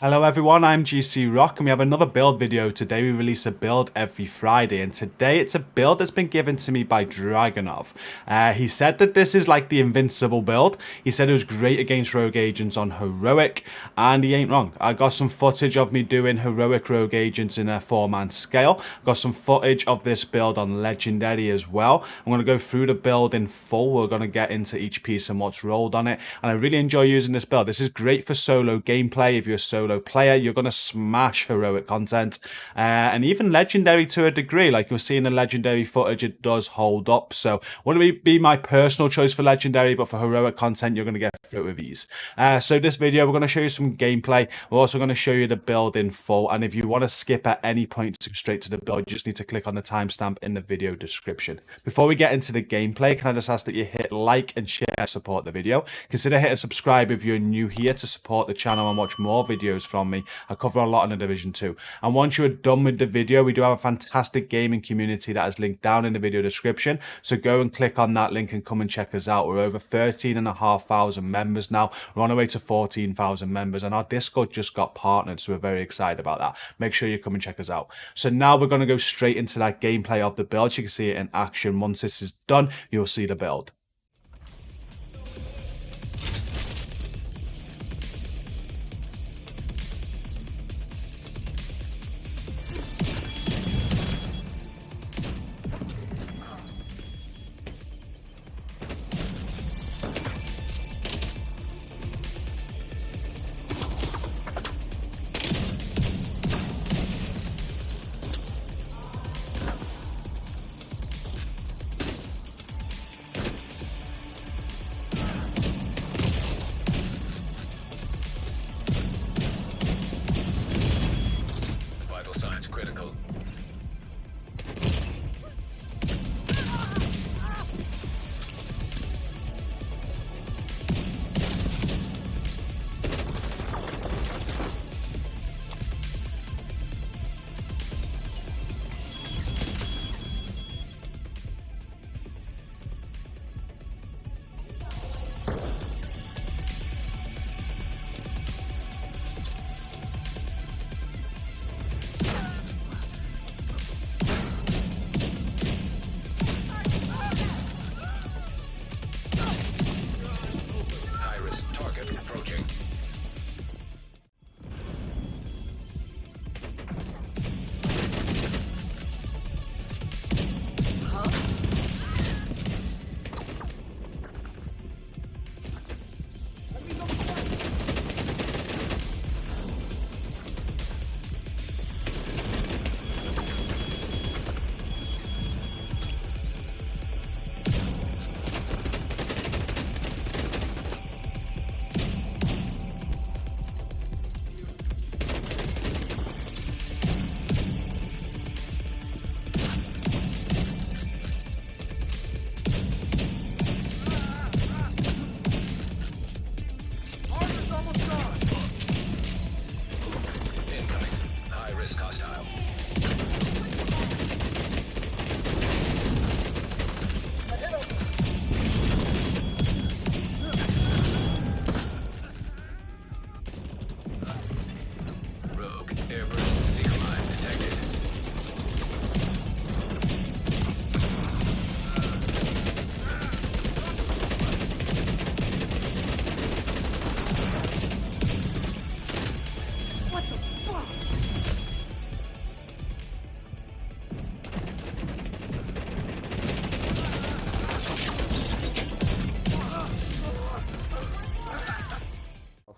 Hello everyone, I'm GCROCK and we have another build video today. We release a build every Friday and today it's a build that's been given to me by Dragunov. He said that this is like the Invincible build. He said it was great against rogue agents on heroic and he ain't wrong. I got some footage of me doing heroic rogue agents in a 4-man scale. Got some footage of this build on legendary as well. I'm going to go through the build in full. We're going to get into each piece and what's rolled on it, and I really enjoy using this build. This is great for solo gameplay. If you're a solo player, you're going to smash heroic content and even legendary to a degree. Like you'll see in the legendary footage, it does hold up. So wouldn't be my personal choice for legendary, but for heroic content, you're going to get through it with ease. So this video, we're going to show you some gameplay. We're also going to show you the build in full, and if you want to skip at any point to go straight to the build, you just need to click on the timestamp in the video description. Before we get into the gameplay, can I just ask that you hit like and share to support the video? Consider hitting subscribe if you're new here to support the channel and watch more videos from me. I cover a lot in the Division 2. And once you're done with the video, we do have a fantastic gaming community that is linked down in the video description. So go and click on that link and come and check us out. We're over 13,500 members now. We're on our way to 14,000 members, and our Discord just got partnered, so we're very excited about that. Make sure you come and check us out. So now we're going to go straight into that gameplay of the build. You can see it in action. Once this is done, you'll see the build. Critical. Approaching.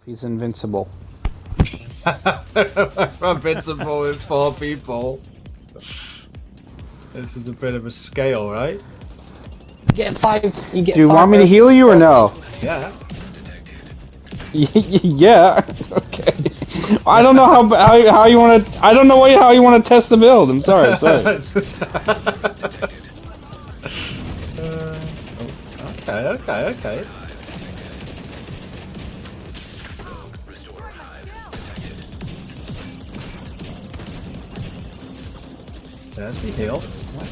He's invincible. I'm invincible with 4 people. This is a bit of a scale, right? Get 5. You get Do you 5 want me to heal you or no? Yeah. Yeah. Okay. I don't know how you want to. I don't know how you want to test the build. I'm sorry. I'm sorry. Okay. There's me heal.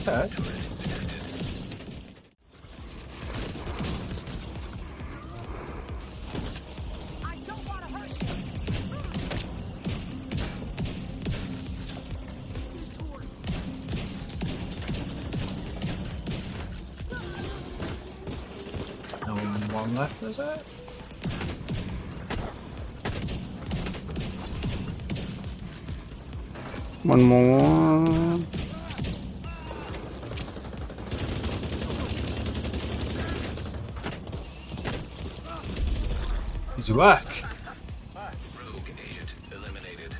Okay. one left, is it? One more. Easy work. Rogue agent eliminated.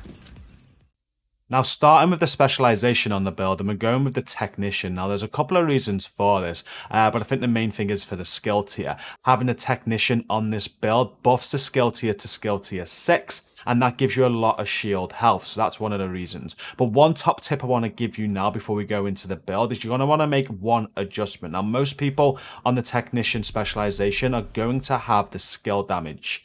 Now, starting with the specialization on the build, and we're going with the technician. Now, there's a couple of reasons for this, but I think the main thing is for the skill tier. Having a technician on this build buffs the skill tier to skill tier 6, and that gives you a lot of shield health. So that's one of the reasons. But one top tip I want to give you now before we go into the build is you're going to want to make one adjustment. Now, most people on the technician specialization are going to have the skill damage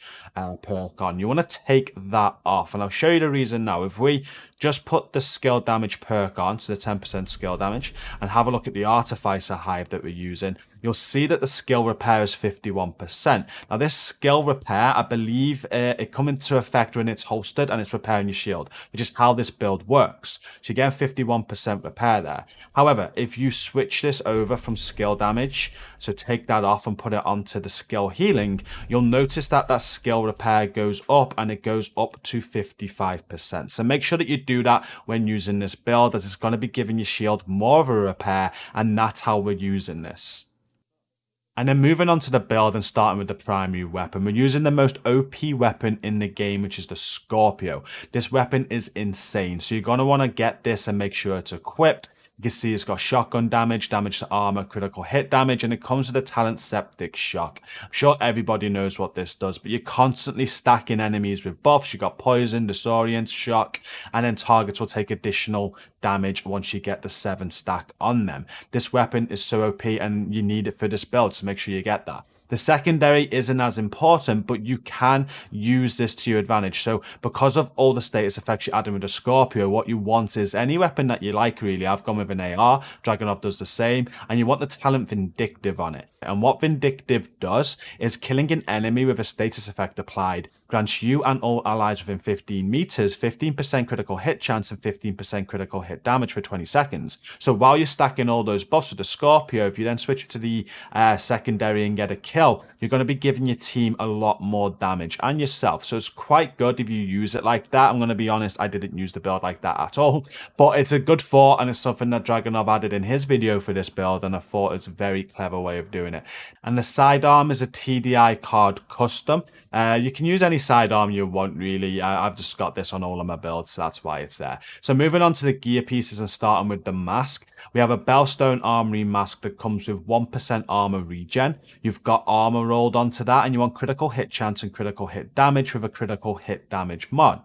perk on. You want to take that off, and I'll show you the reason now. If we just put the skill damage perk on, so the 10% skill damage, and have a look at the artificer hive that we're using, you'll see that the skill repair is 51%. Now, this skill repair, I believe it comes into effect when it's holstered and it's repairing your shield, which is how this build works. So you get a 51% repair there. However, if you switch this over from skill damage, so take that off and put it onto the skill healing, you'll notice that that skill repair goes up, and it goes up to 55%. So make sure that you do that when using this build, as it's going to be giving your shield more of a repair, and that's how we're using this. And then moving on to the build and starting with the primary weapon, we're using the most OP weapon in the game, which is the Scorpio. This weapon is insane, so you're going to want to get this and make sure it's equipped. You can see it's got shotgun damage, damage to armor, critical hit damage, and it comes with a talent septic shock. I'm sure everybody knows what this does, but you're constantly stacking enemies with buffs. You got poison, disorient, shock, and then targets will take additional damage once you get the 7 stack on them. This weapon is so OP, and you need it for this build, so make sure you get that. The secondary isn't as important, but you can use this to your advantage. So because of all the status effects you're adding with the Scorpio, what you want is any weapon that you like, really. I've gone with an AR, Dragunov does the same, and you want the talent Vindictive on it. And what Vindictive does is killing an enemy with a status effect applied grants you and all allies within 15 meters 15% critical hit chance and 15% critical hit damage for 20 seconds. So while you're stacking all those buffs with the Scorpio, if you then switch it to the secondary and get a kill, you're going to be giving your team a lot more damage and yourself. So it's quite good if you use it like that. I'm going to be honest, I didn't use the build like that at all, but it's a good thought, and it's something that Dragunov added in his video for this build, and I thought it's a very clever way of doing it. And the sidearm is a TDI card custom. You can use any sidearm you want, really. I've just got this on all of my builds, so that's why it's there. So moving on to the gear pieces and starting with the mask. We have a Bellstone Armory mask that comes with 1% armor regen. You've got armor rolled onto that, and you want critical hit chance and critical hit damage with a critical hit damage mod.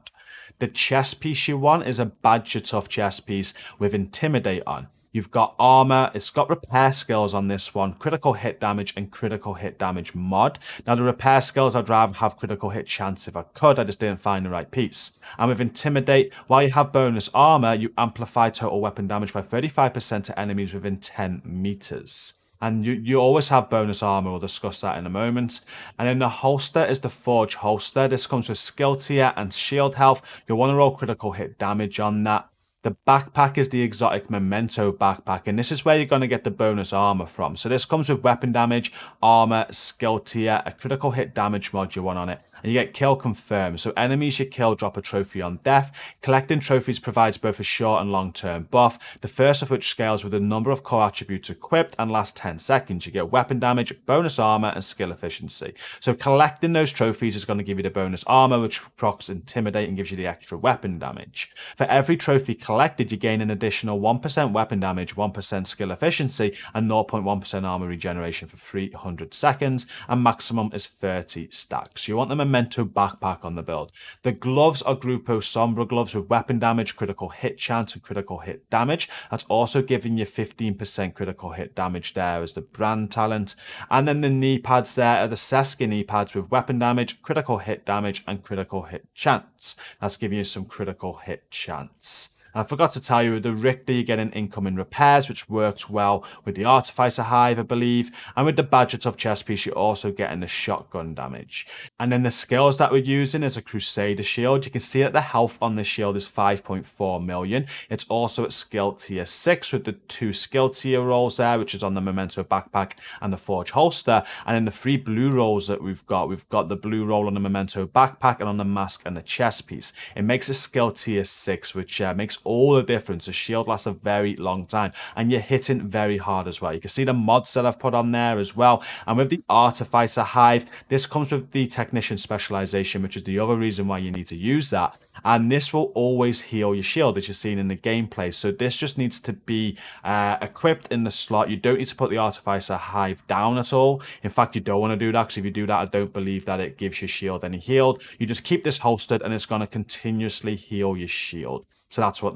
The chest piece you want is a Badger Tough chest piece with Intimidate on. You've got armor, it's got repair skills on this one, critical hit damage and critical hit damage mod. Now the repair skills, I'd rather have critical hit chance if I could, I just didn't find the right piece. And with Intimidate, while you have bonus armor, you amplify total weapon damage by 35% to enemies within 10 meters. And you always have bonus armor, we'll discuss that in a moment. And then the holster is the Forge holster. This comes with skill tier and shield health. You'll want to roll critical hit damage on that. The backpack is the exotic Memento backpack, and this is where you're going to get the bonus armor from. So this comes with weapon damage, armor, skill tier, a critical hit damage mod you want on it, and you get kill confirmed. So enemies you kill drop a trophy on death. Collecting trophies provides both a short and long-term buff, the first of which scales with the number of core attributes equipped and lasts 10 seconds. You get weapon damage, bonus armor, and skill efficiency. So collecting those trophies is going to give you the bonus armor, which procs Intimidate and gives you the extra weapon damage. For every trophy collected, you gain an additional 1% weapon damage, 1% skill efficiency, and 0.1% armor regeneration for 300 seconds, and maximum is 30 stacks. You want the Memento backpack on the build. The gloves are Grupo Sombra gloves with weapon damage, critical hit chance, and critical hit damage. That's also giving you 15% critical hit damage there as the brand talent. And then the knee pads there are the Seska knee pads with weapon damage, critical hit damage, and critical hit chance. That's giving you some critical hit chance. And I forgot to tell you, with the Richter, you're getting incoming repairs, which works well with the Artificer Hive, I believe. And with the Badger Tough chest piece, you're also getting the shotgun damage. And then the skills that we're using is a Crusader shield. You can see that the health on this shield is 5.4 million. It's also at skill tier 6 with the 2 skill tier rolls there, which is on the Memento backpack and the Forge holster. And then the 3 blue rolls that we've got the blue roll on the Memento backpack and on the mask and the chest piece. It makes a skill tier 6, which makes all the difference. The shield lasts a very long time and you're hitting very hard as well. You can see the mods that I've put on there as well. And with the Artificer Hive, this comes with the Technician specialization, which is the other reason why you need to use that. And this will always heal your shield, as you're seeing in the gameplay. So this just needs to be equipped in the slot. You don't need to put the Artificer Hive down at all. In fact, you don't want to do that, because if you do that, I don't believe that it gives your shield any healed. You just keep this holstered and it's going to continuously heal your shield. So that's what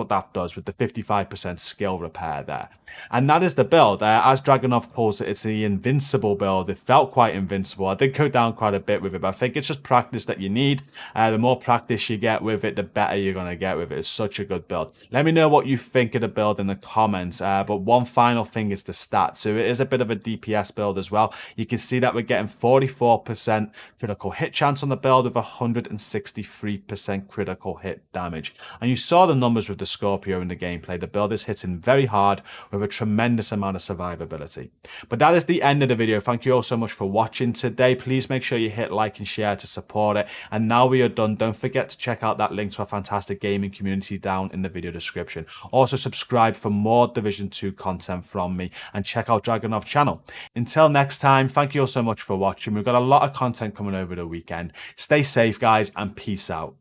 that does with the 55% skill repair there. And that is the build. As Dragunov calls it, it's the invincible build. It felt quite invincible. I did go down quite a bit with it, but I think it's just practice that you need. The more practice you get with it, the better you're going to get with it. It's such a good build. Let me know what you think of the build in the comments. But one final thing is the stats. So it is a bit of a DPS build as well. You can see that we're getting 44% critical hit chance on the build with 163% critical hit damage. And you saw the numbers with the Scorpio in the gameplay. The build is hitting very hard with a tremendous amount of survivability. But that is the end of the video. Thank you all so much for watching today. Please make sure you hit like and share to support it. And now we are done. Don't forget to check out that link to our fantastic gaming community down in the video description. Also subscribe for more Division 2 content from me and check out Dragunov's channel. Until next time, thank you all so much for watching. We've got a lot of content coming over the weekend. Stay safe, guys, and peace out.